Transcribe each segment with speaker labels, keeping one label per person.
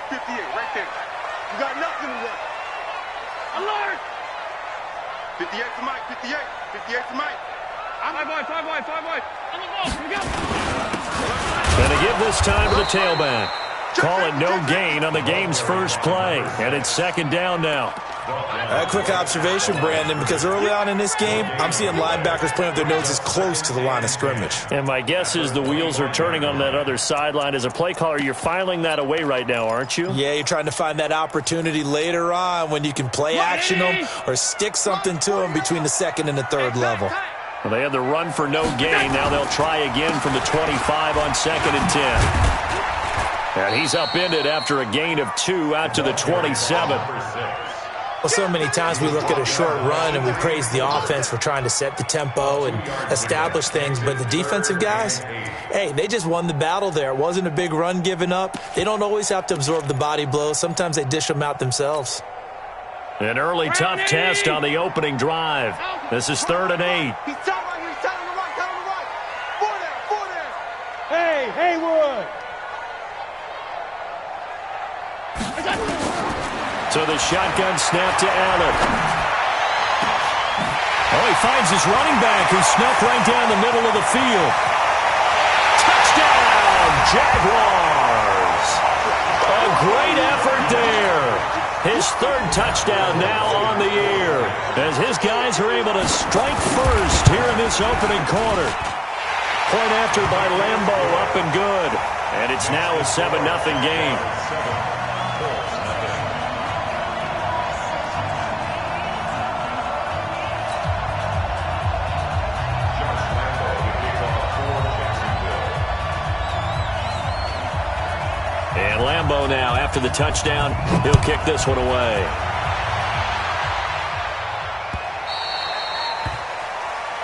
Speaker 1: 58, right there. You got nothing to work. Alert! 58 to Mike, 58. 58 to Mike. Five wide. On the ball, here we go.
Speaker 2: Going to give this time to the tailback. Call it no gain on the game's first play. And it's second down now.
Speaker 3: A quick observation, Brandon, because early on in this game, I'm seeing linebackers playing with their noses close to the line of scrimmage.
Speaker 2: And my guess is the wheels are turning on that other sideline. As a play caller, you're filing that away right now, aren't you?
Speaker 3: Yeah, you're trying to find that opportunity later on when you can play action them or stick something to them between the second and the third level.
Speaker 2: Well, they had the run for no gain. Now they'll try again from the 25 on second and 10. And he's upended after a gain of 2 out to the 27.
Speaker 3: Well, so many times we look at a short run and we praise the offense for trying to set the tempo and establish things, but the defensive guys, hey, they just won the battle there. It wasn't a big run given up. They don't always have to absorb the body blows. Sometimes they dish them out themselves.
Speaker 2: An early tough test on the opening drive. This is 3rd and 8.
Speaker 1: He's tight right here. He's tight on the right. Four there. Hey, Haywood.
Speaker 2: So the shotgun snap to Allen. Oh, he finds his running back who snuck right down the middle of the field. Touchdown, Jaguars. A great effort there. His 3rd touchdown now on the year as his guys are able to strike first here in this opening quarter. Point after by Lambo, up and good. And it's now a 7-0 game. And Lambo now, after the touchdown, he'll kick this one away.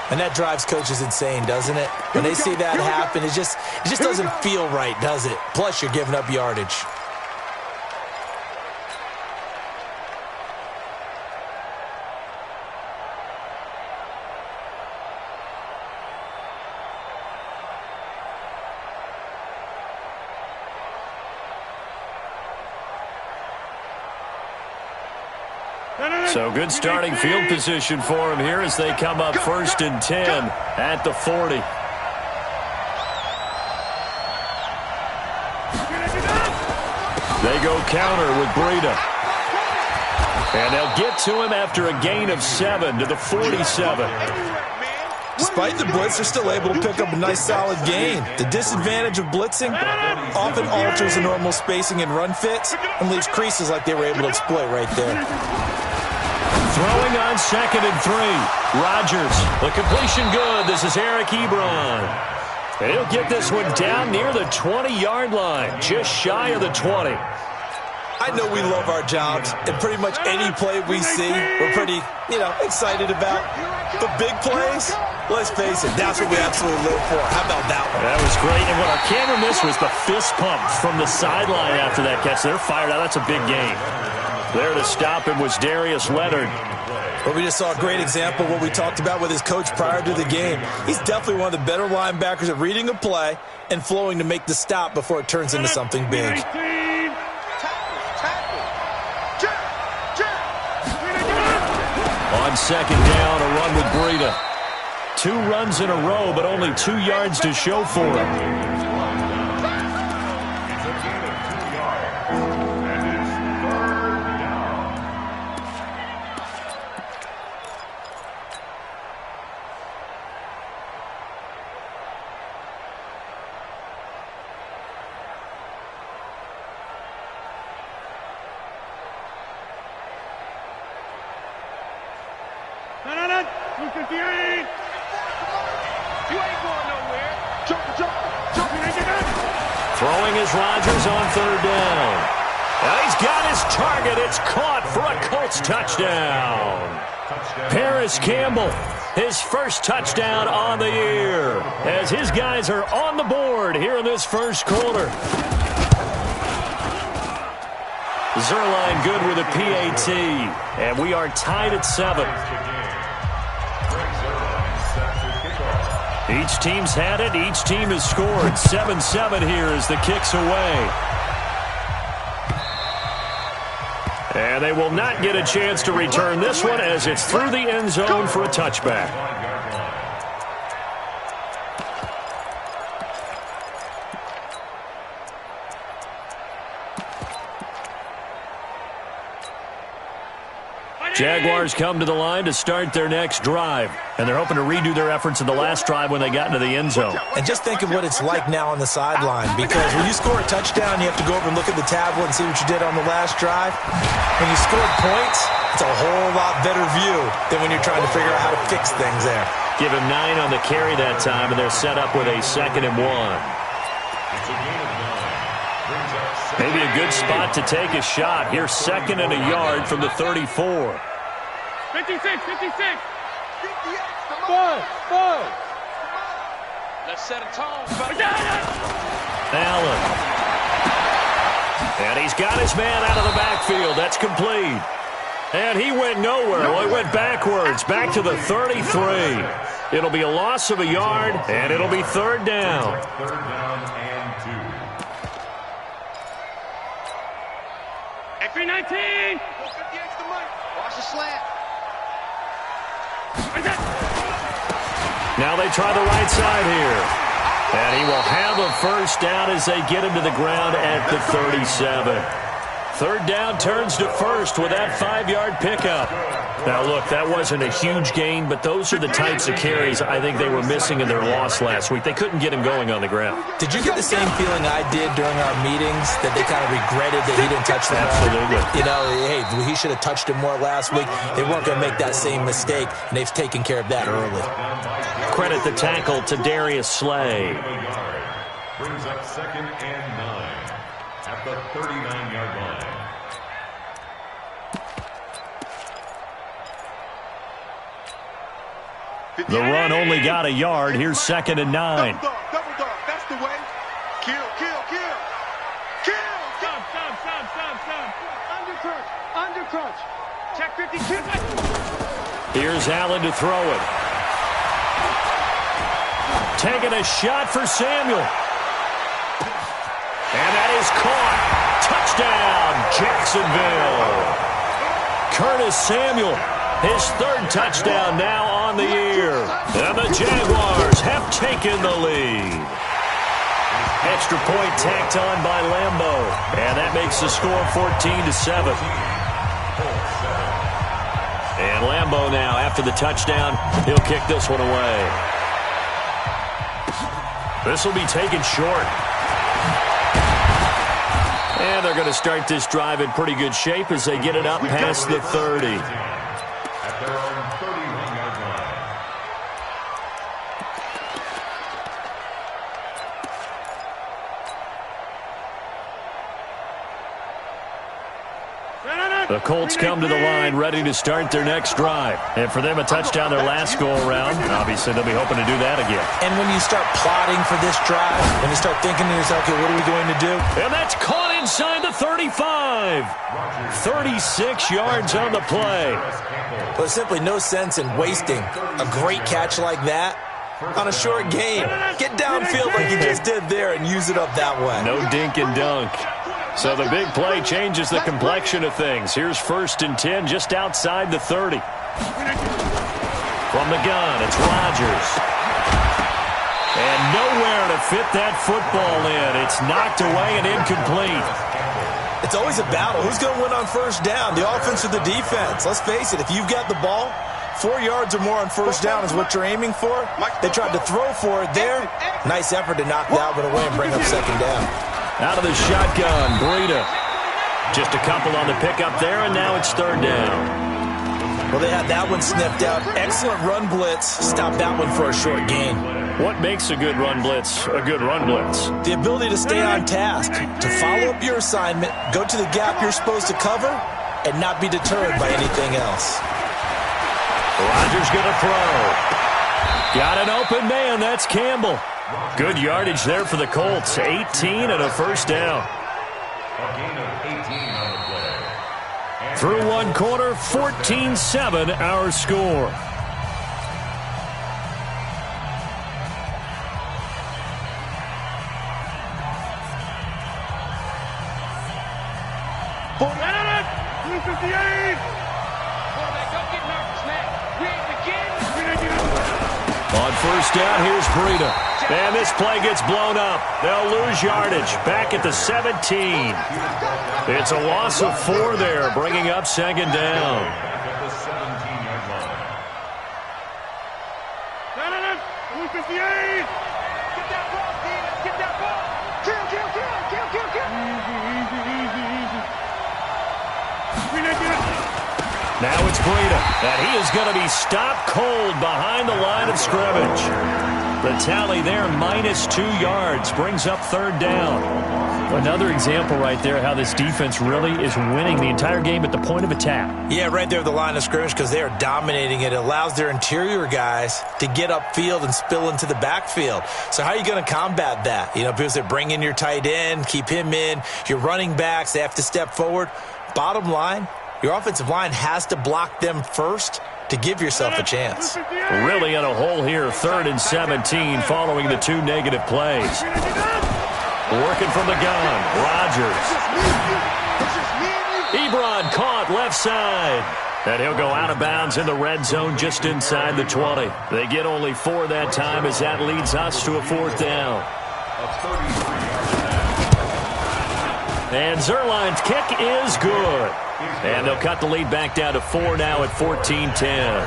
Speaker 3: And that drives coaches insane, doesn't it? When they see that happen, it just doesn't feel right, does it? Plus, you're giving up yardage.
Speaker 2: So good starting field position for him here as they come up 1st and 10 at the 40. They go counter with Breida. And they'll get to him after a gain of 7 to the 47.
Speaker 3: Despite the blitz, they're still able to pick up a nice solid gain. The disadvantage of blitzing often alters the normal spacing and run fits and leaves creases like they were able to exploit right there.
Speaker 2: Throwing on 2nd and 3. Rodgers, the completion good. This is Eric Ebron. And he'll get this one down near the 20-yard line, just shy of the 20.
Speaker 3: I know we love our jobs, and pretty much any play we see, we're pretty, excited about. But big plays, let's face it, that's what we absolutely live for. How about that one?
Speaker 2: That was great. And what our camera missed was the fist pump from the sideline after that catch. They're fired out. That's a big game. There to stop him was Darius Leonard.
Speaker 3: But we just saw a great example of what we talked about with his coach prior to the game. He's definitely one of the better linebackers at reading a play and flowing to make the stop before it turns into something big.
Speaker 2: On 2nd down, a run with Breida. 2 runs in a row, but only 2 yards to show for him. Throwing is Rodgers on 3rd down. Now he's got his target. It's caught for a Colts touchdown. Paris Campbell, his first touchdown on the year, as his guys are on the board here in this first quarter. Zerline good with a PAT, and we are tied at 7. Each team's had it. Each team has scored. 7-7 here as the kick's away. And they will not get a chance to return this one as it's through the end zone for a touchback. Jaguars come to the line to start their next drive, and they're hoping to redo their efforts in the last drive when they got into the end zone.
Speaker 3: And just think of what it's like now on the sideline, because when you score a touchdown, you have to go over and look at the tablet and see what you did on the last drive. When you scored points, it's a whole lot better view than when you're trying to figure out how to fix things there.
Speaker 2: Give him 9 on the carry that time, and they're set up with a 2nd and 1. Maybe a good spot to take a shot. Here's 2nd and a yard from the 34.
Speaker 1: 56, 56. 58, let's set a tone.
Speaker 2: Allen. And he's got his man out of the backfield. That's complete. And he went nowhere. Well, he went backwards, back to the 33. It'll be a loss of a yard, and it'll be 3rd down.
Speaker 1: 3rd down and 2. X319. Watch the slant.
Speaker 2: Now they try the right side here. And he will have a 1st down as they get him to the ground at the 37. 3rd down turns to 1st with that 5-yard pickup. Now, look, that wasn't a huge gain, but those are the types of carries I think they were missing in their loss last week. They couldn't get him going on the ground.
Speaker 3: Did you get the same feeling I did during our meetings, that they kind of regretted that he didn't touch them?
Speaker 2: Absolutely.
Speaker 3: You know, hey, he should have touched him more last week. They weren't going to make that same mistake, and they've taken care of that early.
Speaker 2: Credit the tackle to Darius Slay.
Speaker 4: Brings up 2nd and 9 at the 39-yard line.
Speaker 2: The run only got a yard. Here's 2nd and 9.
Speaker 1: Double dog. That's the way. Kill. Stop. Under crunch. Check 52.
Speaker 2: Here's Allen to throw it. Taking a shot for Samuel. And that is caught. Touchdown, Jacksonville. Curtis Samuel, his 3rd touchdown now on the year. And the Jaguars have taken the lead. Extra point tacked on by Lambo. And that makes the score 14-7. And Lambo now, after the touchdown, he'll kick this one away. This will be taken short. And they're going to start this drive in pretty good shape as they get it up past the 30.
Speaker 4: At their own 31-yard line.
Speaker 2: The Colts come to the line ready to start their next drive. And for them, a touchdown their last go-around. Obviously, they'll be hoping to do that again.
Speaker 3: And when you start plotting for this drive, when you start thinking to yourself, okay, what are we going to do?
Speaker 2: And that's caught inside the 35. 36 yards on the play.
Speaker 3: There's simply no sense in wasting a great catch like that on a short game. Get downfield like you just did there and use it up that way.
Speaker 2: No dink and dunk. So the big play changes the complexion of things. Here's 1st and 10 just outside the 30. From the gun, it's Rodgers. And nowhere to fit that football in. It's knocked away and incomplete.
Speaker 3: It's always a battle. Who's going to win on 1st down, the offense or the defense? Let's face it, if you've got the ball, 4 yards or more on 1st down is what you're aiming for. They tried to throw for it there. Nice effort to knock that one away and bring up 2nd down.
Speaker 2: Out of the shotgun, Breida. Just a couple on the pickup there, and now it's 3rd down.
Speaker 3: Well, they had that one sniffed out. Excellent run blitz. Stop that one for a short gain.
Speaker 2: What makes a good run blitz a good run blitz?
Speaker 3: The ability to stay on task, to follow up your assignment, go to the gap you're supposed to cover, and not be deterred by anything else.
Speaker 2: Rodgers gonna throw. Got an open man. That's Campbell. Good yardage there for the Colts. 18 and a 1st down.
Speaker 4: A gain of 18 on the play.
Speaker 2: Through one quarter, 14-7 our score. On first down, here's Breida. And this play gets blown up. They'll lose yardage. Back at the 17. It's a loss of 4 there, bringing up second down.
Speaker 4: At the 17-yard line.
Speaker 1: Get that ball, Dean. Get that ball. Kill.
Speaker 2: Now it's Breida, and he is going to be stopped cold behind the line of scrimmage. The tally there, -2 yards, brings up third down.
Speaker 5: Another example right there how this defense really is winning the entire game at the point of attack.
Speaker 3: Yeah, right there at the line of scrimmage because they are dominating it. It allows their interior guys to get upfield and spill into the backfield. So how are you going to combat that? You know, because they bring in your tight end, keep him in. Your running backs, they have to step forward. Bottom line, your offensive line has to block them first to give yourself a chance.
Speaker 2: Really in a hole here, 3rd and 17 following the 2 negative plays. Working from the gun, Rodgers. Ebron caught left side. And he'll go out of bounds in the red zone just inside the 20. They get only 4 that time as that leads us to a 4th down. And Zerline's kick is good. And they'll cut the lead back down to 4 now at 14-10.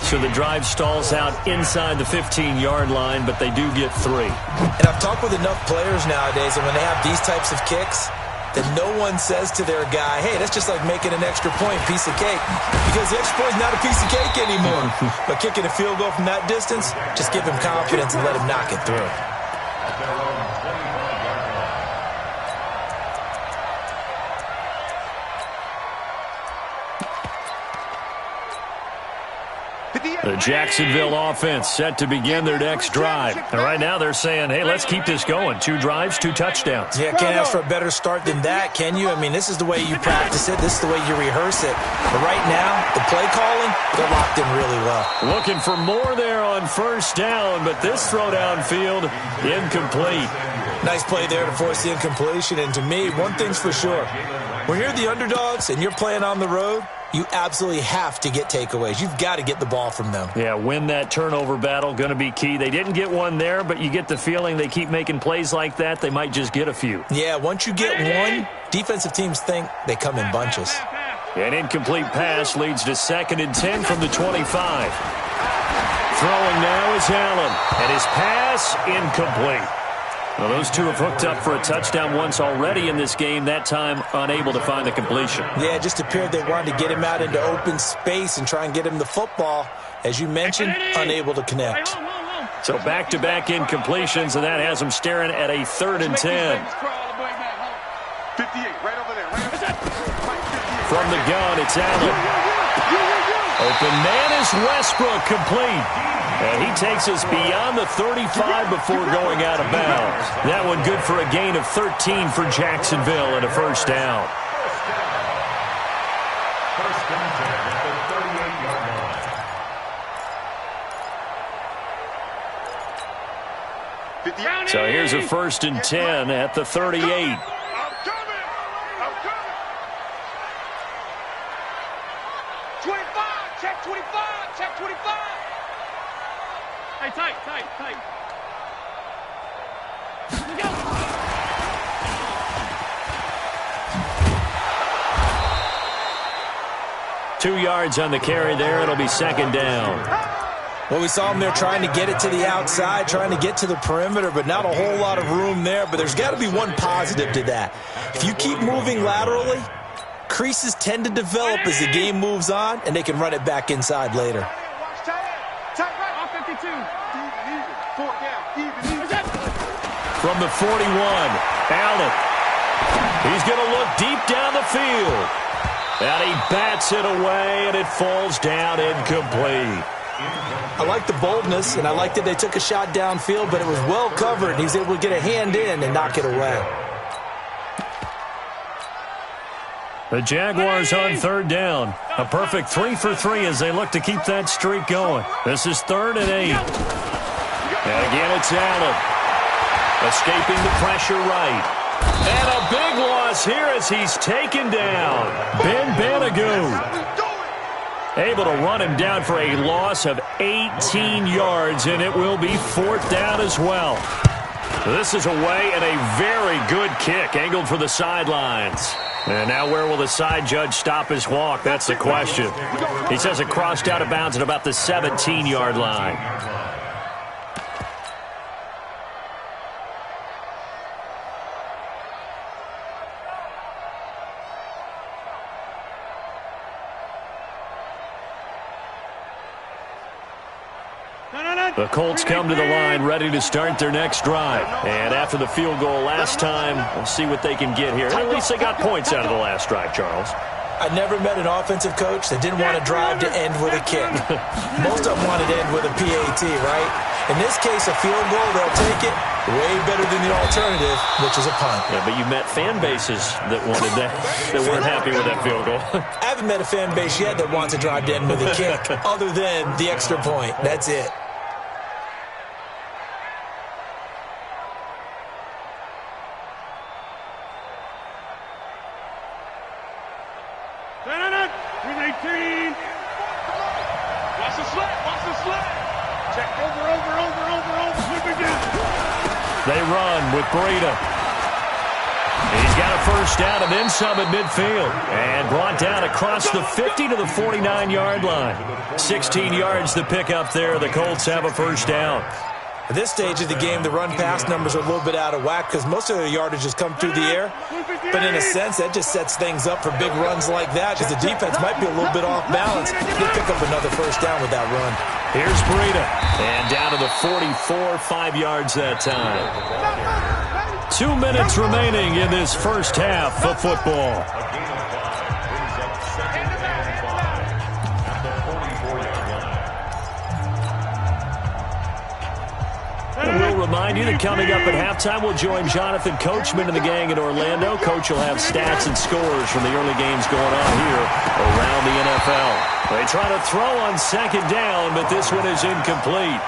Speaker 2: So the drive stalls out inside the 15-yard line, but they do get 3.
Speaker 3: And I've talked with enough players nowadays, and when they have these types of kicks, that no one says to their guy, hey, that's just like making an extra point, piece of cake. Because the extra point is not a piece of cake anymore. But kicking a field goal from that distance, just give him confidence and let him knock it through.
Speaker 2: The Jacksonville offense set to begin their next drive. And right now they're saying, hey, let's keep this going. 2 drives, 2 touchdowns.
Speaker 3: Yeah, can't ask for a better start than that, can you? I mean, this is the way you practice it. This is the way you rehearse it. But right now, the play calling, they're locked in really well.
Speaker 2: Looking for more there on first down, but this throw downfield, incomplete.
Speaker 3: Nice play there to force the incompletion. And to me, one thing's for sure. When you're the underdogs and you're playing on the road, you absolutely have to get takeaways. You've got to get the ball from them.
Speaker 2: Yeah, win that turnover battle, going to be key. They didn't get one there, but you get the feeling they keep making plays like that, they might just get a few.
Speaker 3: Yeah, once you get one, defensive teams think they come in bunches.
Speaker 2: An incomplete pass leads to 2nd and 10 from the 25. Throwing now is Allen, and his pass incomplete. Well, those two have hooked up for a touchdown once already in this game, that time unable to find the completion.
Speaker 3: Yeah, it just appeared they wanted to get him out into open space and try and get him the football. As you mentioned, unable to connect.
Speaker 2: So back-to-back incompletions, and that has them staring at a 3rd and 10.
Speaker 1: 58, right over there.
Speaker 2: From the gun, it's Allen. Open man is Westbrook, complete. And he takes us beyond the 35 before going out of bounds. That one good for a gain of 13 for Jacksonville and a first down.
Speaker 4: First and 10 at the 38-yard line.
Speaker 2: So here's a 1st and 10 at the 38.
Speaker 1: I'm coming. 25, check 25, check 25. Hey, tight. Here we go.
Speaker 2: 2 yards on the carry there. It'll be 2nd down.
Speaker 3: Well, we saw them there trying to get it to the outside, trying to get to the perimeter, but not a whole lot of room there. But there's got to be one positive to that. If you keep moving laterally, creases tend to develop as the game moves on, and they can run it back inside later.
Speaker 2: From the 41, Allen. He's going to look deep down the field. And he bats it away, and it falls down incomplete.
Speaker 3: I like the boldness, and I like that they took a shot downfield, but it was well covered. He's able to get a hand in and knock it away.
Speaker 2: The Jaguars on 3rd down. A perfect 3 for 3 as they look to keep that streak going. This is 3rd and 8. And again, it's Allen. Escaping the pressure right. And a big loss here as he's taken down. Ben Banagoo able to run him down for a loss of 18 yards, and it will be 4th down as well. This is away and a very good kick, angled for the sidelines. And now where will the side judge stop his walk? That's the question. He says it crossed out of bounds at about the 17-yard line. The Colts come to the line ready to start their next drive. And after the field goal last time, we'll see what they can get here. At least they got points out of the last drive, Charles.
Speaker 3: I never met an offensive coach that didn't want a drive to end with a kick. Most of them wanted to end with a PAT, right? In this case, a field goal, they'll take it way better than the alternative, which is a punt.
Speaker 2: Yeah, but you met fan bases that wanted that, that weren't happy with that field goal.
Speaker 3: I haven't met a fan base yet that wants a drive to end with a kick, other than the extra point. That's it.
Speaker 2: They run with Breida. He's got a first down and then some at midfield. And brought down across the 50 to the 49-yard line. 16 yards to pick up there. The Colts have a first down.
Speaker 3: At this stage of the game, the run-pass numbers are a little bit out of whack because most of their yardage has come through the air. But in a sense, that just sets things up for big runs like that because the defense might be a little bit off balance. They pick up another first down with that run.
Speaker 2: Here's Breida. And down to the 44, 5 yards that time. 2 minutes remaining in this first half of football. We'll remind you that coming up at halftime, we'll join Jonathan Coachman and the gang in Orlando. Coach will have stats and scores from the early games going on here around the NFL. They try to throw on second down, but this one is incomplete.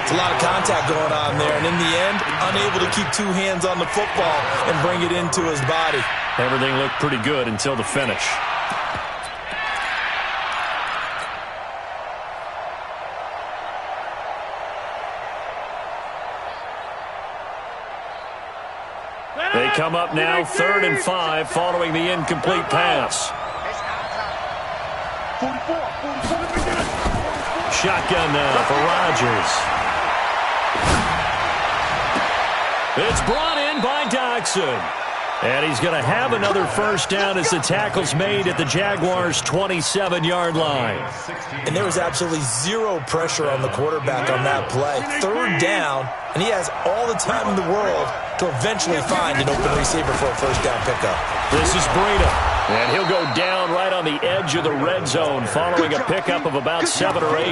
Speaker 3: It's a lot of contact going on there, and in the end, unable to keep two hands on the football and bring it into his body.
Speaker 2: Everything looked pretty good until the finish. They come up now 3rd and 5 following the incomplete pass. Shotgun now for Rodgers. It's brought in by Dodson. And he's going to have another first down as the tackle's made at the Jaguars' 27-yard line.
Speaker 3: And there was absolutely zero pressure on the quarterback on that play. 3rd down, and he has all the time in the world to eventually find an open receiver for a first down pickup.
Speaker 2: This is Breida, and he'll go down right on the edge of the red zone following a pickup of about 7 or 8.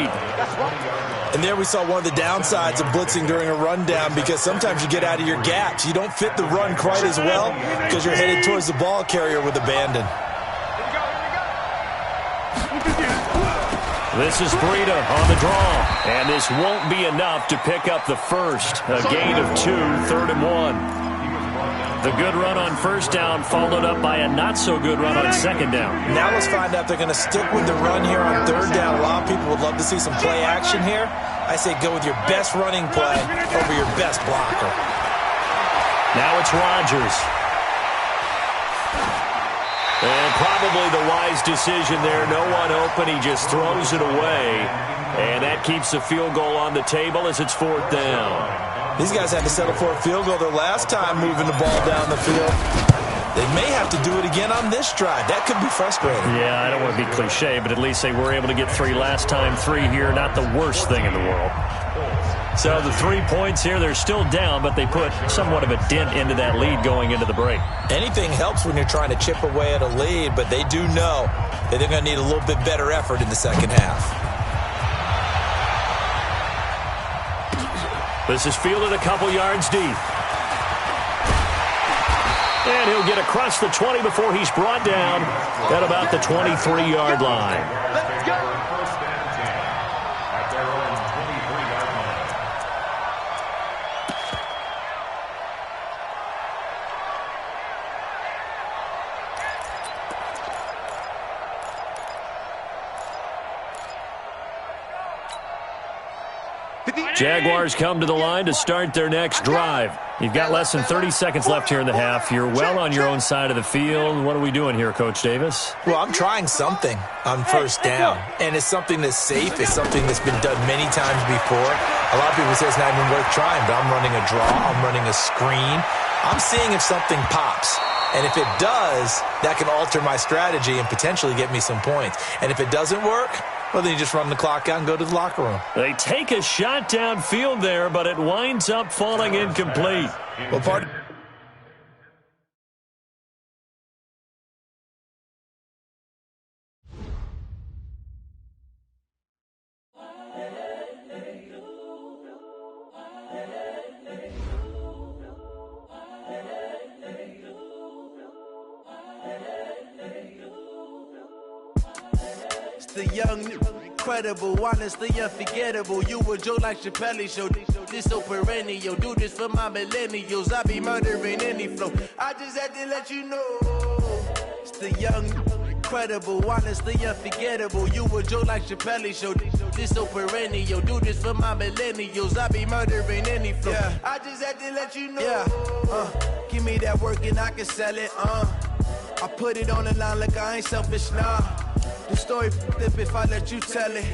Speaker 3: And there we saw one of the downsides of blitzing during a rundown because sometimes you get out of your gaps. You don't fit the run quite as well because you're headed towards the ball carrier with abandon.
Speaker 2: This is Breida on the draw, and this won't be enough to pick up the first. A gain of 2, 3rd and 1. The good run on first down followed up by a not-so-good run on second down.
Speaker 3: Now let's find out if they're going to stick with the run here on 3rd down. A lot of people would love to see some play action here. I say go with your best running play over your best blocker.
Speaker 2: Now it's Rodgers. And probably the wise decision there. No one open. He just throws it away. And that keeps the field goal on the table as it's 4th down.
Speaker 3: These guys had to settle for a field goal their last time moving the ball down the field. They may have to do it again on this drive. That could be frustrating.
Speaker 2: Yeah, I don't want to be cliche, but at least they were able to get 3 last time. 3 here, not the worst thing in the world. So the 3 points here, they're still down, but they put somewhat of a dent into that lead going into the break.
Speaker 3: Anything helps when you're trying to chip away at a lead, but they do know that they're going to need a little bit better effort in the second half.
Speaker 2: This is fielded a couple yards deep. And he'll get across the 20 before he's brought down at about the 23-yard line.
Speaker 4: Let's go. First and 10 at their own 23-yard line.
Speaker 2: 2 Jaguars come to the line to start their next drive. You've got less than 30 seconds left here in the half. You're well on your own side of the field. What are we doing here, Coach Davis?
Speaker 3: Well, I'm trying something on first down, and it's something that's safe. It's something that's been done many times before. A lot of people say it's not even worth trying, but I'm running a draw. I'm running a screen. I'm seeing if something pops. And if it does, that can alter my strategy and potentially get me some points. And if it doesn't work, well, then you just run the clock out and go to the locker room.
Speaker 2: They take a shot downfield there, but it winds up falling incomplete.
Speaker 3: Well, part
Speaker 6: the young, incredible, honestly unforgettable. You a joke like Chappelle Show. This so perennial. Do this for my millennials. I be murdering any flow. I just had to let you know. It's the young, incredible, honestly unforgettable. You a joke like Chappelle Show. This so perennial. Do this for my millennials. I be murdering any flow. Yeah. I just had to let you know. Yeah. Give me that work and I can sell it. I put it on the line like I ain't selfish, nah. The story flip if I let you tell it.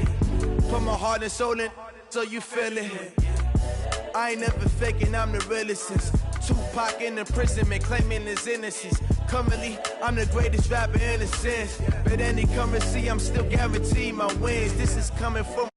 Speaker 6: Put my heart and soul in so you feel it. I ain't never faking, I'm the realest since Tupac in imprisonment, claiming his innocence. Currently, I'm the greatest rapper in a sense. But any currency, I'm still guaranteed my wins. This is coming from